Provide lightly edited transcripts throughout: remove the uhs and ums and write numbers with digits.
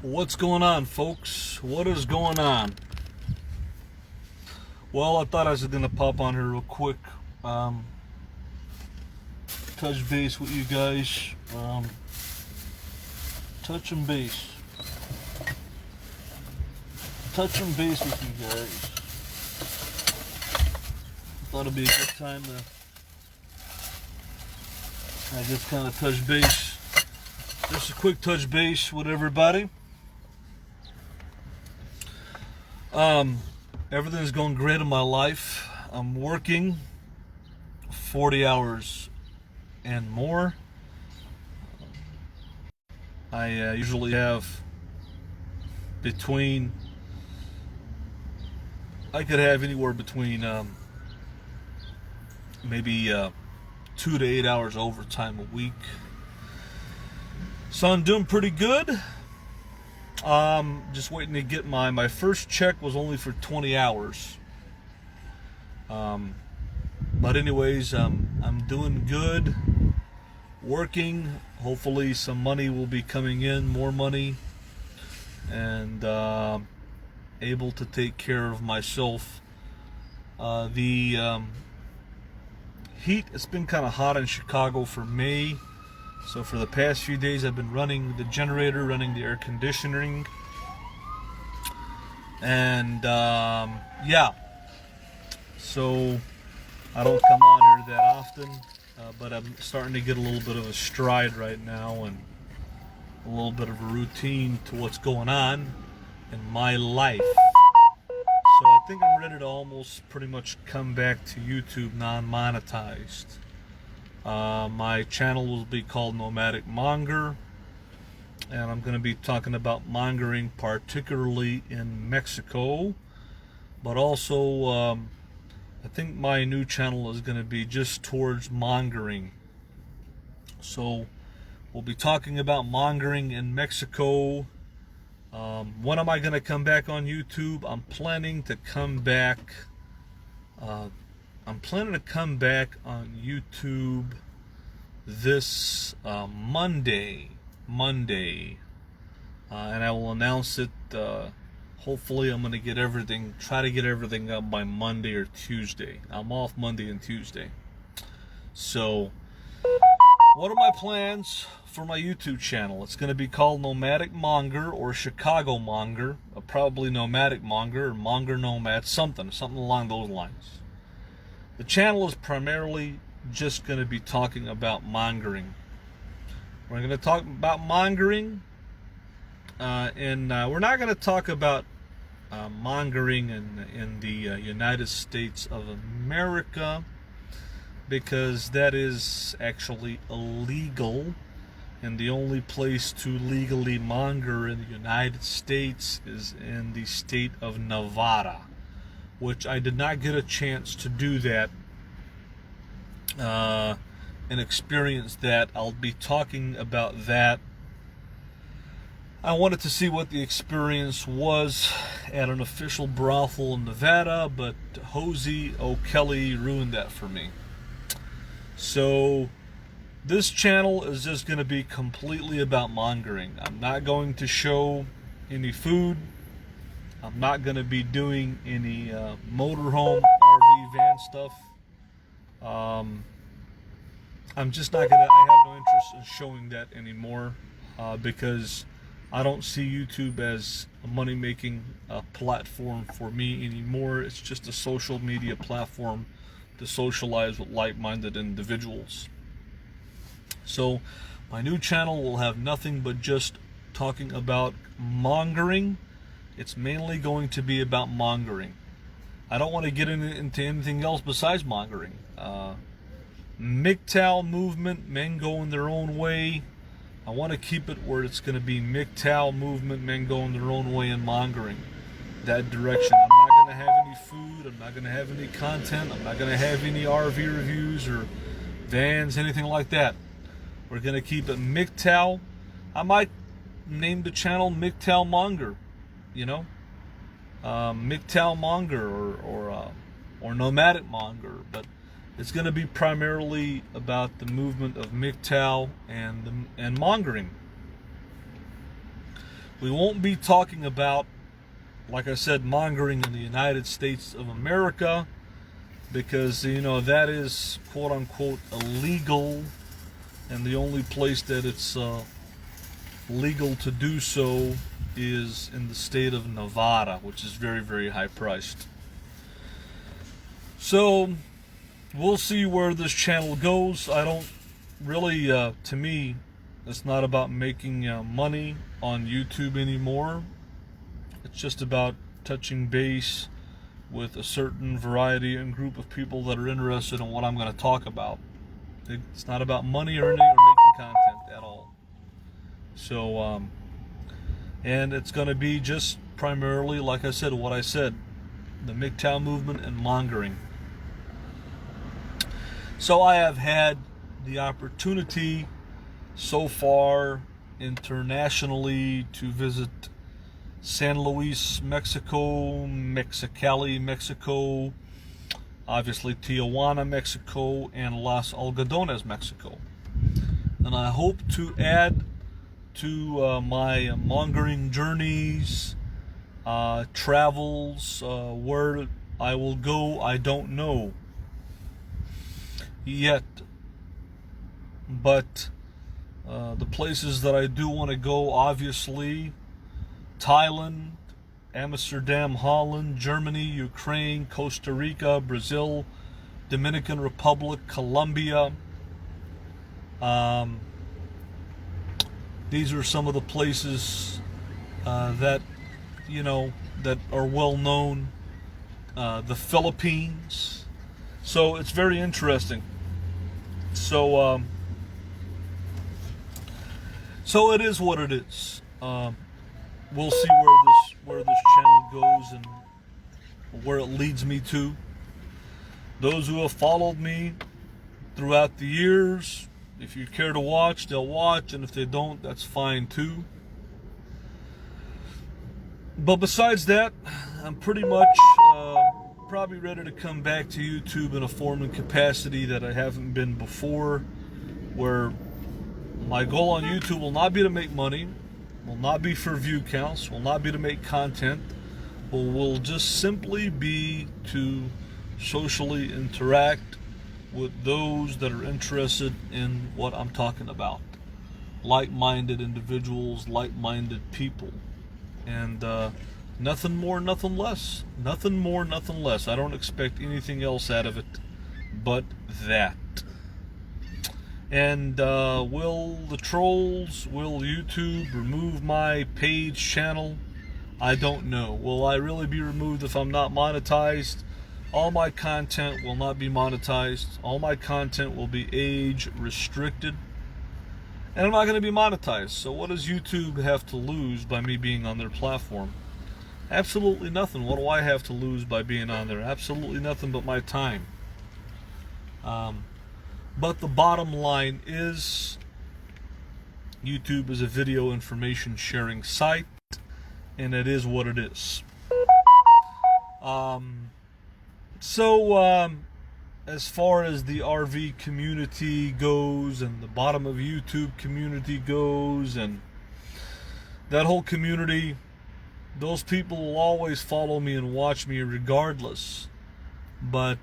What's going on, folks? What is going on? Well, I thought I was gonna pop on here real quick, touch base with you guys, touching base, touching base with you guys. Thought it'd be a good time to, I just kind of touch base, just a quick touch base with everybody. Everything's going great in my life. I'm working 40 hours and more. I usually have I could have anywhere between maybe 2 to 8 hours overtime a week. So I'm doing pretty good. Just waiting to get my first check was only for 20 hours. But anyways, I'm doing good, working. Hopefully some money will be coming in, more money, and able to take care of myself. The heat, it's been kind of hot in Chicago for May. So for the past few days, I've been running the generator, running the air conditioning, and yeah. So I don't come on here that often, but I'm starting to get a little bit of a stride right now, and a little bit of a routine to what's going on in my life. So I think I'm ready to almost pretty much come back to YouTube non-monetized. My channel will be called Nomadic Monger, and I'm going to be talking about mongering, particularly in Mexico, but also I think my new channel is going to be just towards mongering. So we'll be talking about mongering in Mexico. When am I going to come back on YouTube? I'm planning to come back on YouTube this Monday, and I will announce it. Hopefully, I'm going to try to get everything up by Monday or Tuesday. I'm off Monday and Tuesday. So, what are my plans for my YouTube channel? It's going to be called Nomadic Monger or Chicago Monger, probably Nomadic Monger or Monger Nomad, something along those lines. The channel is primarily just going to be talking about mongering. We're going to talk about mongering, and we're not going to talk about mongering in the United States of America, because that is actually illegal, and the only place to legally monger in the United States is in the state of Nevada, which I did not get a chance to do that and experience that. I'll be talking about that. I wanted to see what the experience was at an official brothel in Nevada, but Hosey O'Kelly ruined that for me. So this channel is just going to be completely about mongering. I'm not going to show any food. I'm not going to be doing any motorhome, RV, van stuff. I'm just not going to, I have no interest in showing that anymore, because I don't see YouTube as a money-making platform for me anymore. It's just a social media platform to socialize with like-minded individuals. So my new channel will have nothing but just talking about mongering. It's mainly going to be about mongering. I don't want to get into anything else besides mongering. MGTOW movement, men going their own way. I want to keep it where it's going to be MGTOW movement, men going their own way, and mongering. That direction. I'm not going to have any food. I'm not going to have any content. I'm not going to have any RV reviews or vans, anything like that. We're going to keep it MGTOW. I might name the channel MGTOW Monger. MGTOW Monger or Nomadic Monger, but it's going to be primarily about the movement of MGTOW and mongering. We won't be talking about, like I said, mongering in the United States of America, because, you know, that is quote unquote illegal, and the only place that it's legal to do so is in the state of Nevada, which is very, very high priced. So we'll see where this channel goes. I don't really, to me, it's not about making money on YouTube anymore. It's just about touching base with a certain variety and group of people that are interested in what I'm going to talk about. It's not about money earning or making content at all. So, and it's going to be just primarily, like I said, what I said, the MGTOW movement and mongering. So I have had the opportunity so far internationally to visit San Luis, Mexico, Mexicali, Mexico, obviously Tijuana, Mexico, and Los Algodones, Mexico. And I hope to add to my mongering journeys, travels, where I will go, I don't know yet. But the places that I do want to go, obviously, Thailand, Amsterdam, Holland, Germany, Ukraine, Costa Rica, Brazil, Dominican Republic, Colombia. These are some of the places that, you know, that are well known. The Philippines. So it's very interesting. So it is what it is. We'll see where this channel goes and where it leads me to. Those who have followed me throughout the years, if you care to watch, they'll watch, and if they don't, that's fine too. But besides that, I'm pretty much probably ready to come back to YouTube in a form and capacity that I haven't been before, where my goal on YouTube will not be to make money, will not be for view counts, will not be to make content, but will just simply be to socially interact with those that are interested in what I'm talking about. Like-minded individuals, like-minded people. And nothing more, nothing less. Nothing more, nothing less. I don't expect anything else out of it but that. And will the trolls, will YouTube remove my page channel? I don't know. Will I really be removed if I'm not monetized? All my content will not be monetized. All my content will be age restricted. And I'm not going to be monetized. So what does YouTube have to lose by me being on their platform? Absolutely nothing. What do I have to lose by being on there? Absolutely nothing but my time. But the bottom line is, YouTube is a video information sharing site, and it is what it is. As far as the RV community goes, and the bottom of YouTube community goes, and that whole community, those people will always follow me and watch me regardless. But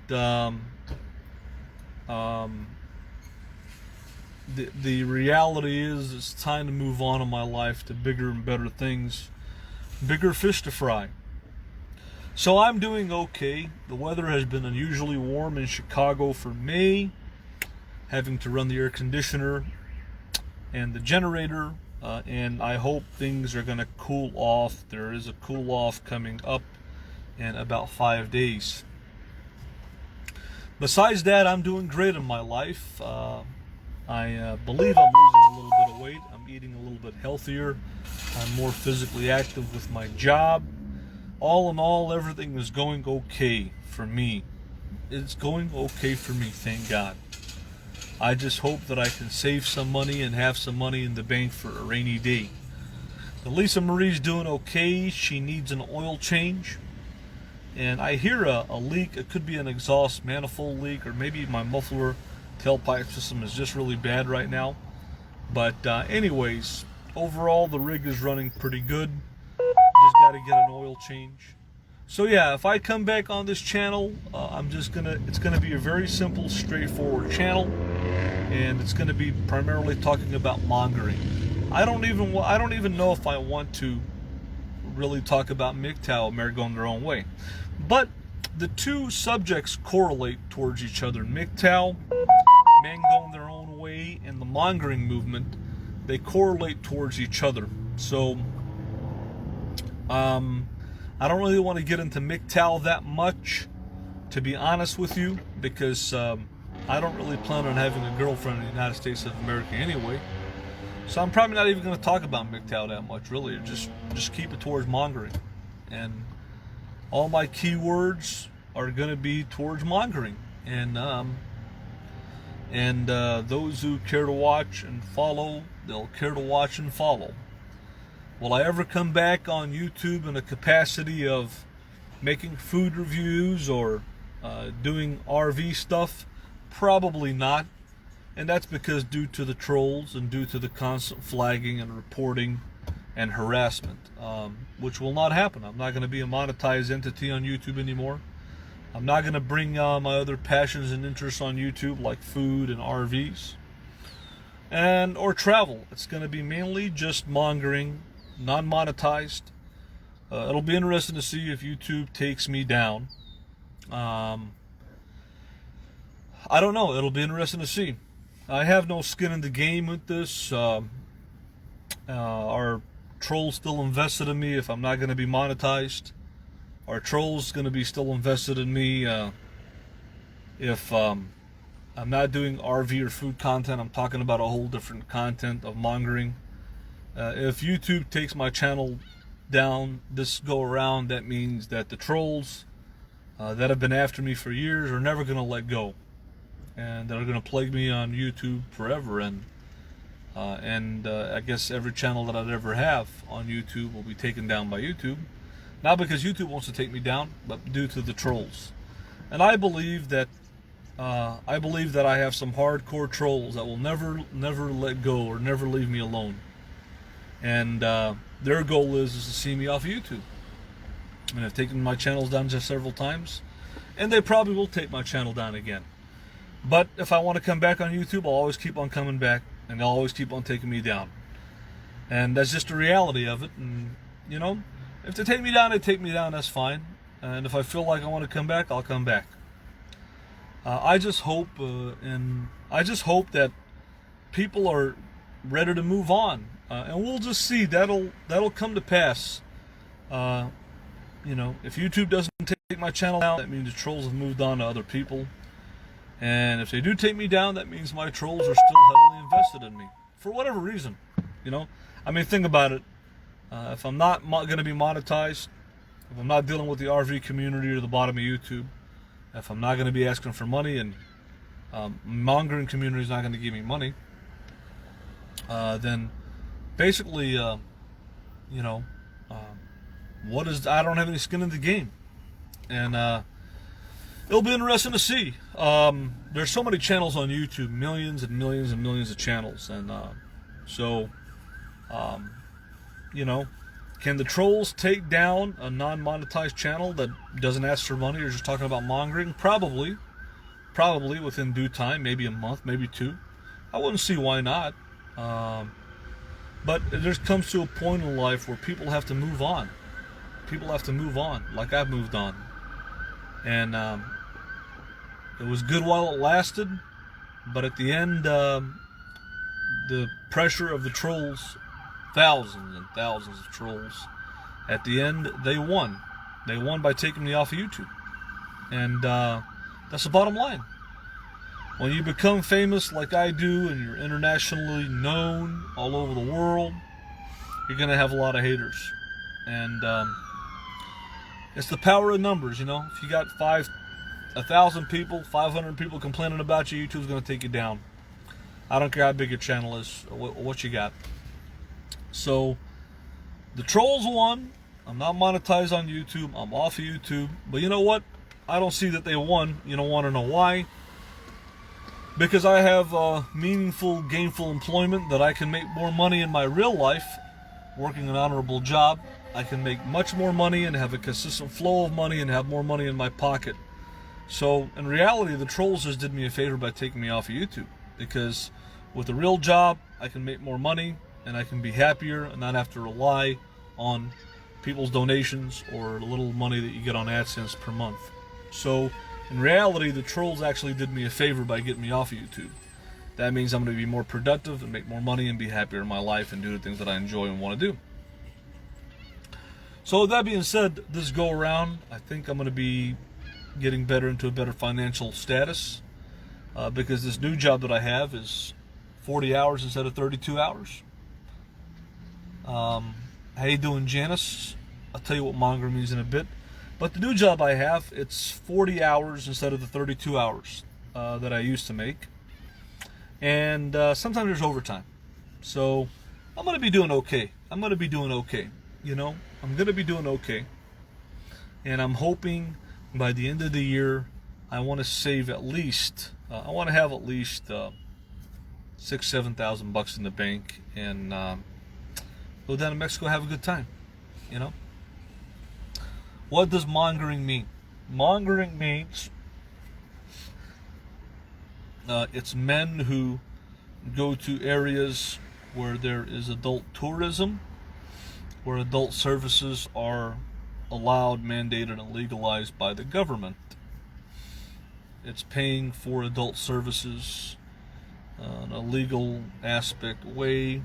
the reality is, it's time to move on in my life to bigger and better things, bigger fish to fry. So I'm doing okay. The weather has been unusually warm in Chicago for May, having to run the air conditioner and the generator, and I hope things are going to cool off. There is a cool off coming up in about 5 days. Besides that, I'm doing great in my life. I believe I'm losing a little bit of weight. I'm eating a little bit healthier. I'm more physically active with my job. All in all, everything is going okay for me. It's going okay for me, thank God. I just hope that I can save some money and have some money in the bank for a rainy day. The Lisa Marie's doing okay. She needs an oil change. And I hear a leak. It could be an exhaust manifold leak, or maybe my muffler tailpipe system is just really bad right now. But anyways, overall the rig is running pretty good. Just got to get an oil change. So yeah, if I come back on this channel, it's gonna be a very simple, straightforward channel, and it's gonna be primarily talking about mongering. I don't even know if I want to really talk about MGTOW, men going their own way, but the two subjects correlate towards each other. MGTOW, men going their own way, and the mongering movement, they correlate towards each other. So I don't really want to get into MGTOW that much, to be honest with you, because I don't really plan on having a girlfriend in the United States of America anyway. So I'm probably not even going to talk about MGTOW that much, really. Just keep it towards mongering. And all my keywords are going to be towards mongering. And those who care to watch and follow, they'll care to watch and follow. Will I ever come back on YouTube in a capacity of making food reviews or doing RV stuff? Probably not. And that's because due to the trolls and due to the constant flagging and reporting and harassment, which will not happen. I'm not going to be a monetized entity on YouTube anymore. I'm not going to bring my other passions and interests on YouTube, like food and RVs or travel. It's going to be mainly just mongering, non-monetized. It'll be interesting to see if YouTube takes me down. I don't know. It'll be interesting to see. I have no skin in the game with this. Are trolls still invested in me if I'm not going to be monetized? Are trolls going to be still invested in me if I'm not doing RV or food content? I'm talking about a whole different content of mongering. If YouTube takes my channel down this go around, that means that the trolls that have been after me for years are never going to let go, and they're going to plague me on YouTube forever. And I guess every channel that I'd ever have on YouTube will be taken down by YouTube, not because YouTube wants to take me down, but due to the trolls. And I believe that I have some hardcore trolls that will never let go or never leave me alone. And their goal is to see me off of YouTube. And I've taken my channels down just several times, and they probably will take my channel down again. But if I want to come back on YouTube, I'll always keep on coming back, and they'll always keep on taking me down. And that's just the reality of it. And you know, if they take me down, they take me down. That's fine. And if I feel like I want to come back, I'll come back. I just hope that people are ready to move on. And we'll just see. That'll come to pass. You know, if YouTube doesn't take my channel down, that means the trolls have moved on to other people. And if they do take me down, that means my trolls are still heavily invested in me for whatever reason. You know, I mean, think about it. If I'm not going to be monetized, if I'm not dealing with the RV community or the bottom of YouTube, if I'm not going to be asking for money, and mongering community is not going to give me money, then basically, you know, I don't have any skin in the game. And it'll be interesting to see. There's so many channels on YouTube, millions and millions and millions of channels. And you know, can the trolls take down a non-monetized channel that doesn't ask for money or just talking about mongering? Probably within due time, maybe a month, maybe two. I wouldn't see why not. But there comes to a point in life where people have to move on. People have to move on, like I've moved on. And it was good while it lasted, but at the end, the pressure of the trolls, thousands and thousands of trolls, at the end, they won. They won by taking me off of YouTube. And that's the bottom line. When you become famous like I do, and you're internationally known all over the world, you're going to have a lot of haters. And it's the power of numbers, you know. If you got 1,000 people, 500 people complaining about you, YouTube's going to take you down. I don't care how big your channel is or what you got. So the trolls won. I'm not monetized on YouTube. I'm off of YouTube. But you know what? I don't see that they won. You don't want to know why? because I have meaningful, gainful employment, that I can make more money in my real life, working an honorable job. I can make much more money and have a consistent flow of money and have more money in my pocket. So in reality, the trolls just did me a favor by taking me off of YouTube, because with a real job, I can make more money and I can be happier and not have to rely on people's donations or the little money that you get on AdSense per month. So in reality, the trolls actually did me a favor by getting me off of YouTube. That means I'm going to be more productive and make more money and be happier in my life and do the things that I enjoy and want to do. So with that being said, this go around, I think I'm going to be getting better into a better financial status, because this new job that I have is 40 hours instead of 32 hours. How you doing, Janice? I'll tell you what mongering means in a bit. But the new job I have, it's 40 hours instead of the 32 hours that I used to make. And sometimes there's overtime. So I'm going to be doing okay. I'm going to be doing okay. You know, I'm going to be doing okay. And I'm hoping by the end of the year, I want to save at least, I want to have at least $6,000-7,000 in the bank, and go down to Mexico, have a good time. You know, what does mongering mean? Mongering means it's men who go to areas where there is adult tourism, where adult services are allowed, mandated, and legalized by the government. It's paying for adult services in a legal aspect way.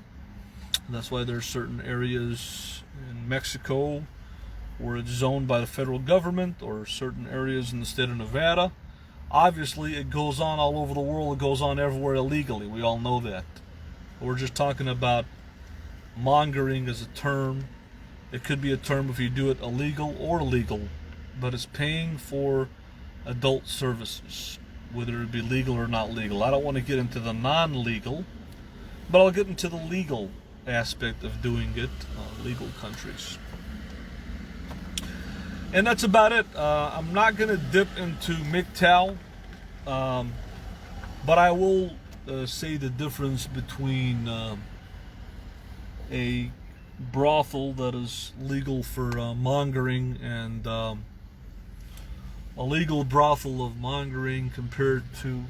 That's why there's certain areas in Mexico where it's zoned by the federal government, or certain areas in the state of Nevada. Obviously, it goes on all over the world. It goes on everywhere illegally. We all know that. We're just talking about mongering as a term. It could be a term if you do it illegal or legal, but it's paying for adult services, whether it be legal or not legal. I don't want to get into the non-legal, but I'll get into the legal aspect of doing it, legal countries. And that's about it. I'm not going to dip into MGTOW, but I will say the difference between a brothel that is legal for mongering and a legal brothel of mongering compared to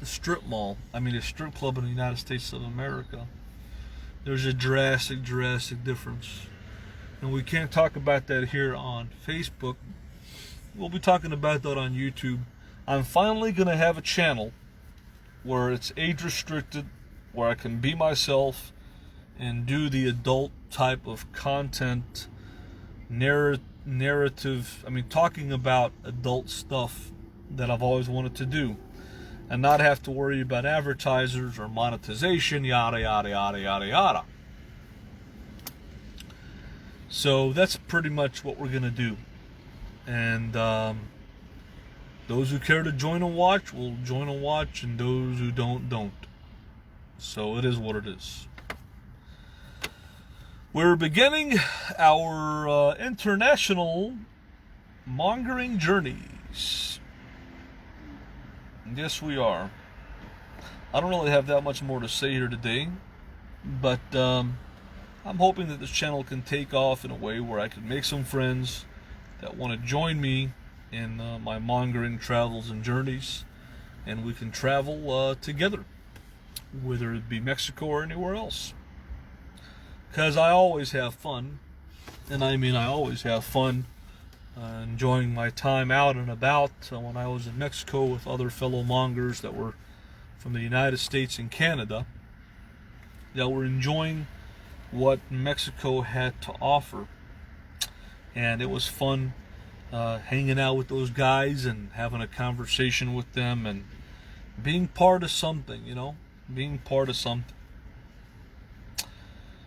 the strip mall. I mean, a strip club in the United States of America. There's a drastic difference. And we can't talk about that here on Facebook. We'll be talking about that on YouTube. I'm finally going to have a channel where it's age restricted, where I can be myself and do the adult type of content, narrative, talking about adult stuff that I've always wanted to do, and not have to worry about advertisers or monetization, yada, yada, yada, yada, yada. So that's pretty much what we're going to do. And those who care to join and watch will join and watch, and those who don't. So it is what it is. We're beginning our international mongering journeys. Yes, we are. I don't really have that much more to say here today, but I'm hoping that this channel can take off in a way where I can make some friends that want to join me in my mongering travels and journeys, and we can travel together, whether it be Mexico or anywhere else. Because I always have fun, and I always have fun enjoying my time out and about. When I was in Mexico with other fellow mongers that were from the United States and Canada, that were enjoying what Mexico had to offer. And it was fun hanging out with those guys and having a conversation with them and being part of something, being part of something.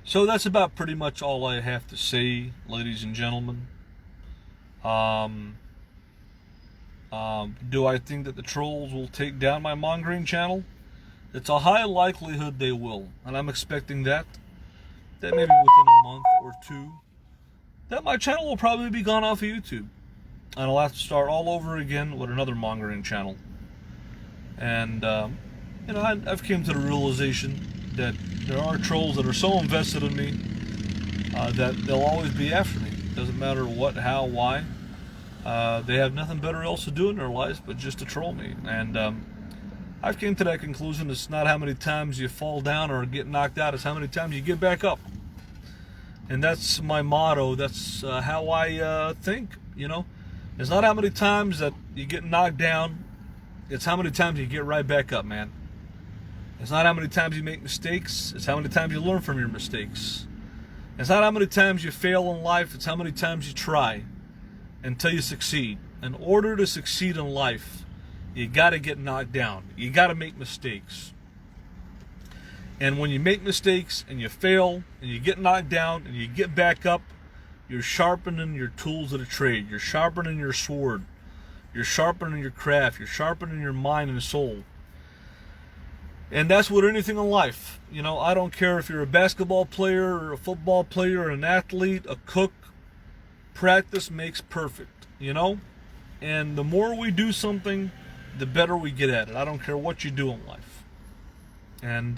So that's about pretty much all I have to say, ladies and gentlemen. Do I think that the trolls will take down my mongering channel? It's a high likelihood they will, and I'm expecting that maybe within a month or two, that my channel will probably be gone off of YouTube, and I'll have to start all over again with another mongering channel. And I've came to the realization that there are trolls that are so invested in me that they'll always be after me. Doesn't matter what, how, why. They have nothing better else to do in their lives but just to troll me. And I've came to that conclusion. It's not how many times you fall down or get knocked out, it's how many times you get back up. And that's my motto. That's how I think, It's not how many times that you get knocked down, it's how many times you get right back up, man. It's not how many times you make mistakes, it's how many times you learn from your mistakes. It's not how many times you fail in life, it's how many times you try until you succeed. In order to succeed in life, you got to get knocked down. You got to make mistakes. And when you make mistakes and you fail and you get knocked down and you get back up, you're sharpening your tools of the trade. You're sharpening your sword. You're sharpening your craft. You're sharpening your mind and soul. And that's with anything in life. I don't care if you're a basketball player or a football player, an athlete, a cook. Practice makes perfect, And the more we do something, the better we get at it. I don't care what you do in life. And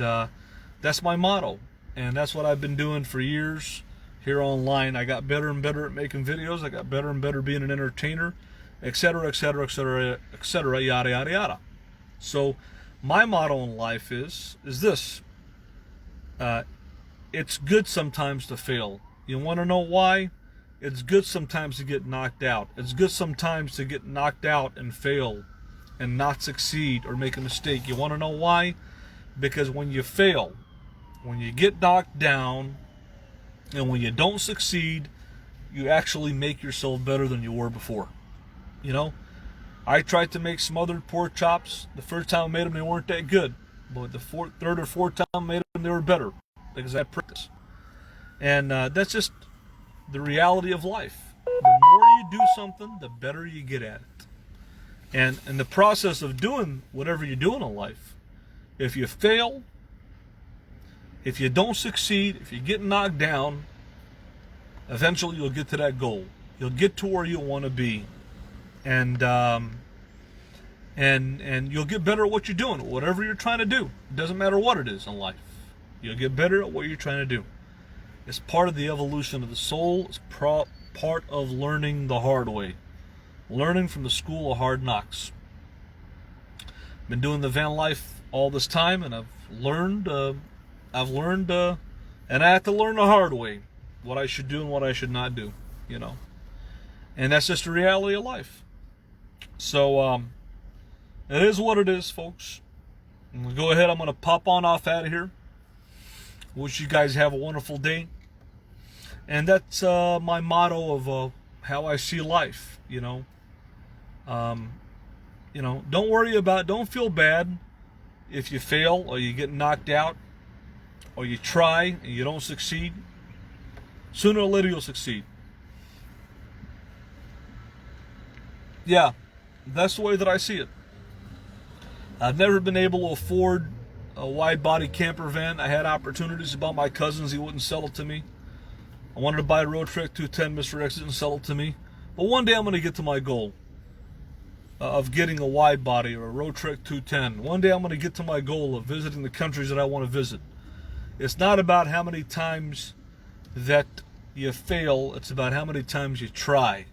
that's my motto. And that's what I've been doing for years here online. I got better and better at making videos. I got better and better being an entertainer, etc., etc., etc., etc., yada, yada, yada. So my motto in life is this. It's good sometimes to fail. You want to know why? It's good sometimes to get knocked out. It's good sometimes to get knocked out and fail and not succeed or make a mistake. You want to know why? Because when you fail, when you get knocked down, and when you don't succeed, you actually make yourself better than you were before. I tried to make smothered pork chops. The first time I made them, they weren't that good. But the third or fourth time I made them, they were better because I had practice. And that's just the reality of life. The more you do something, the better you get at it. And in the process of doing whatever you're doing in life, if you fail, if you don't succeed, if you get knocked down, eventually you'll get to that goal. You'll get to where you want to be. And you'll get better at what you're doing, whatever you're trying to do. It doesn't matter what it is in life. You'll get better at what you're trying to do. It's part of the evolution of the soul. It's part of learning the hard way. Learning from the school of hard knocks. Been doing the van life all this time, and I've learned, and I have to learn the hard way what I should do and what I should not do, And that's just the reality of life. So, it is what it is, folks. I'm going to go ahead. I'm going to pop on off out of here. Wish you guys have a wonderful day. And that's my motto of how I see life, don't feel bad if you fail or you get knocked out or you try and you don't succeed. Sooner or later you'll succeed. Yeah, that's the way that I see it. I've never been able to afford a wide body camper van. I had opportunities about my cousins. He wouldn't sell it to me. I wanted to buy a Roadtrips 210. Mr. X didn't sell it to me. But one day I'm going to get to my goal of getting a wide body or a Roadtrips 210. One day I'm going to get to my goal of visiting the countries that I want to visit. It's not about how many times that you fail. It's about how many times you try.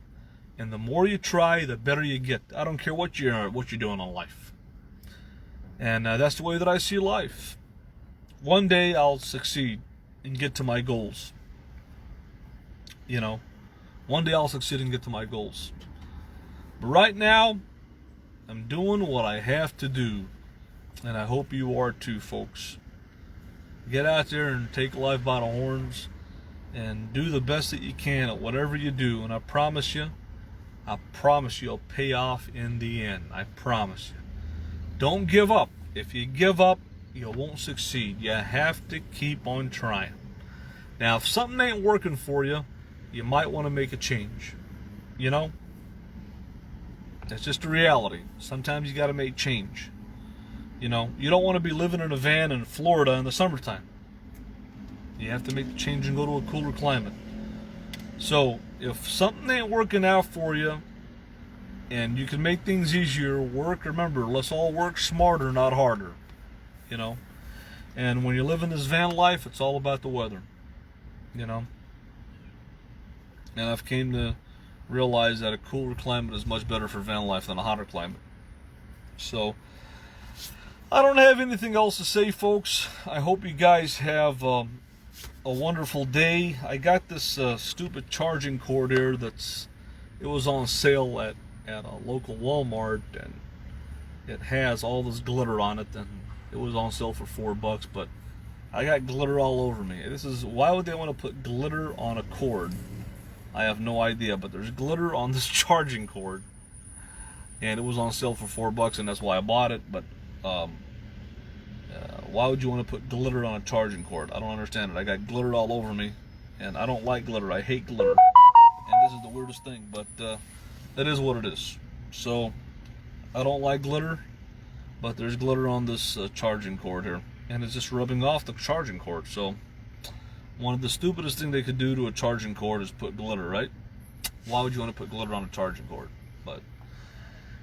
And the more you try, the better you get. I don't care what you're doing in life. And that's the way that I see life. One day I'll succeed and get to my goals. One day I'll succeed and get to my goals. But right now, I'm doing what I have to do. And I hope you are too, folks. Get out there and take life by the horns and do the best that you can at whatever you do. And I promise you it'll pay off in the end. I promise you. Don't give up. If you give up, you won't succeed. You have to keep on trying. Now, if something ain't working for you, you might want to make a change. That's just the reality. Sometimes you got to make change. You don't want to be living in a van in Florida in the summertime. You have to make the change and go to a cooler climate. So, if something ain't working out for you, and you can make things easier, remember, let's all work smarter, not harder. you know. And when you live in this van life, it's all about the weather, you know. And I've came to realize that a cooler climate is much better for van life than a hotter climate. So I don't have anything else to say, folks. I hope you guys have a wonderful day. I got this stupid charging cord here it was on sale at a local Walmart, and it has all this glitter on it, and it was on sale for $4, but I got glitter all over me. Why would they want to put glitter on a cord? I have no idea, but there's glitter on this charging cord, and it was on sale for $4, and that's why I bought it. But why would you want to put glitter on a charging cord? I don't understand it. I got glitter all over me, and I don't like glitter. I hate glitter, and this is the weirdest thing, but that is what it is. So I don't like glitter, but there's glitter on this charging cord here, and it's just rubbing off the charging cord. So one of the stupidest things they could do to a charging cord is put glitter, right? Why would you want to put glitter on a charging cord? But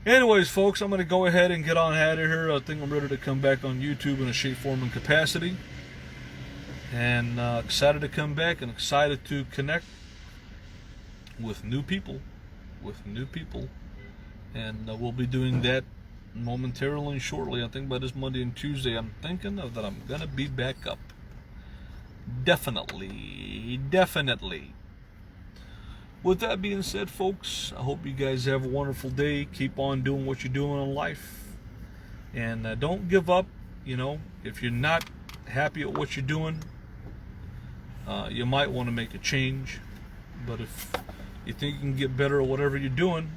anyways, folks, I'm going to go ahead and get on out of here. I think I'm ready to come back on YouTube in a shape, form, and capacity. And excited to come back and excited to connect with new people. And we'll be doing that momentarily and shortly. I think by this Monday and Tuesday, I'm thinking that I'm going to be back up. Definitely. With that being said, folks, I hope you guys have a wonderful day. Keep on doing what you're doing in life, and don't give up. You know, if you're not happy at what you're doing, you might want to make a change. But if you think you can get better at whatever you're doing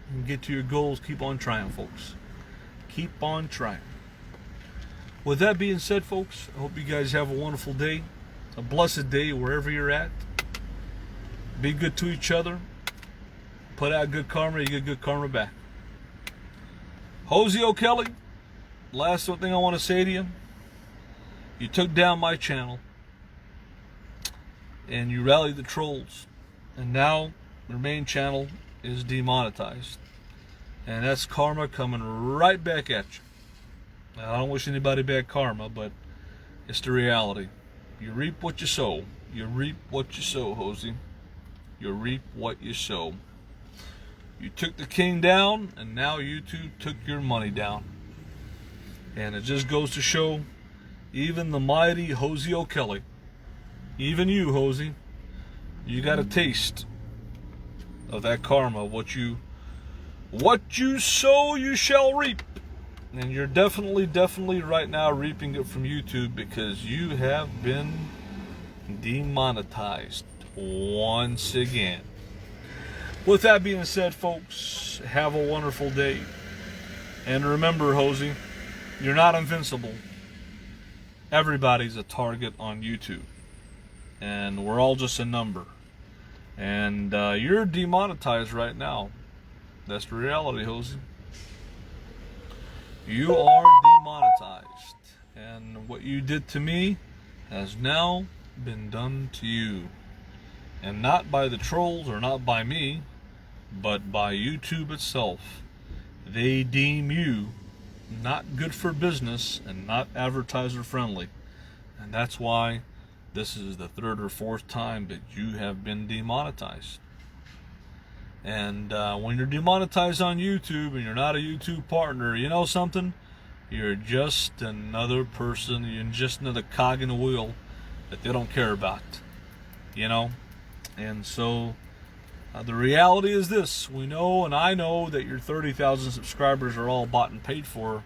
and get to your goals, keep on trying, folks. Keep on trying. With that being said, folks, I hope you guys have a wonderful day, a blessed day wherever you're at. Be good to each other. Put out good karma, you get good karma back. Hosey O'Kelly, last thing I want to say to you. You took down my channel, and you rallied the trolls, and now your main channel is demonetized. And that's karma coming right back at you. Now, I don't wish anybody bad karma, but it's the reality. You reap what you sow. You reap what you sow, Hosey. You reap what you sow. You took the king down, and now you two took your money down. And it just goes to show, even the mighty Hosey O'Kelly, even you, Hosey, you got a taste of that karma. What you sow, you shall reap. And you're definitely right now reaping it from YouTube, because you have been demonetized once again. With that being said, folks, have a wonderful day. And remember, Hosey, you're not invincible. Everybody's a target on YouTube. And we're all just a number. And you're demonetized right now. That's the reality, Hosey. You are demonetized. And what you did to me has now been done to you. And not by the trolls, or not by me, but by YouTube itself. They deem you not good for business and not advertiser friendly. And that's why this is the third or fourth time that you have been demonetized. And when you're demonetized on YouTube and you're not a YouTube partner, you know something? You're just another person. You're just another cog in the wheel that they don't care about. You know? And so the reality is this. We know, and I know, that your 30,000 subscribers are all bought and paid for.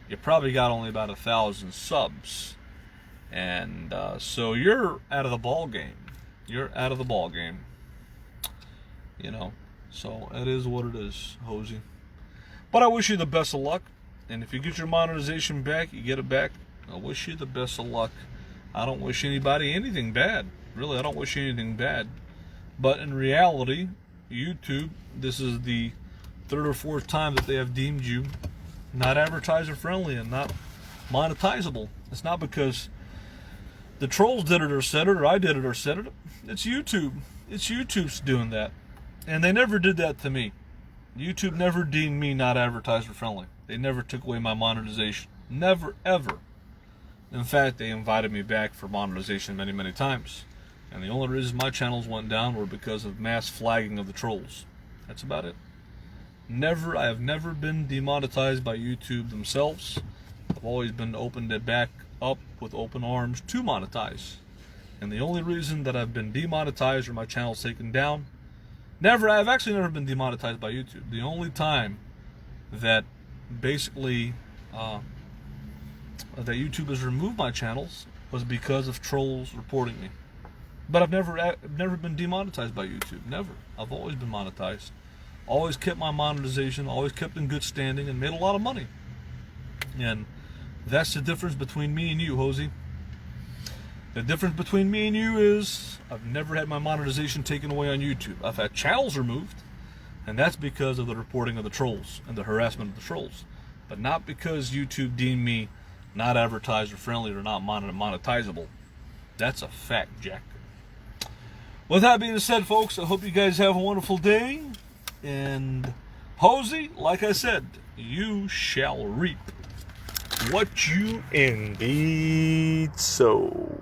You probably got only about 1,000 subs. And so you're out of the ball game. You're out of the ball game. You know, so it is what it is, Hosey. But I wish you the best of luck. And if you get your monetization back, you get it back. I wish you the best of luck. I don't wish anybody anything bad. Really, I don't wish you anything bad. But in reality, YouTube, this is the third or fourth time that they have deemed you not advertiser friendly and not monetizable. It's not because the trolls did it or said it, or I did it or said it. It's YouTube. It's YouTube's doing that. And they never did that to me. YouTube never deemed me not advertiser friendly. They never took away my monetization. Never, ever. In fact, they invited me back for monetization many, many times. And the only reason my channels went down were because of mass flagging of the trolls. That's about it. I have never been demonetized by YouTube themselves. I've always been opened it back up with open arms to monetize. And the only reason that I've been demonetized or my channel's taken down, I've actually never been demonetized by YouTube. The only time that basically that YouTube has removed my channels was because of trolls reporting me. But I've never been demonetized by YouTube. Never. I've always been monetized. Always kept my monetization, always kept in good standing, and made a lot of money. And that's the difference between me and you, Hosey. The difference between me and you is I've never had my monetization taken away on YouTube. I've had channels removed, and that's because of the reporting of the trolls and the harassment of the trolls. But not because YouTube deemed me not advertiser friendly or not monetizable. That's a fact, Jack. With that being said, folks, I hope you guys have a wonderful day. And Hosey, like I said, you shall reap what you indeed sow.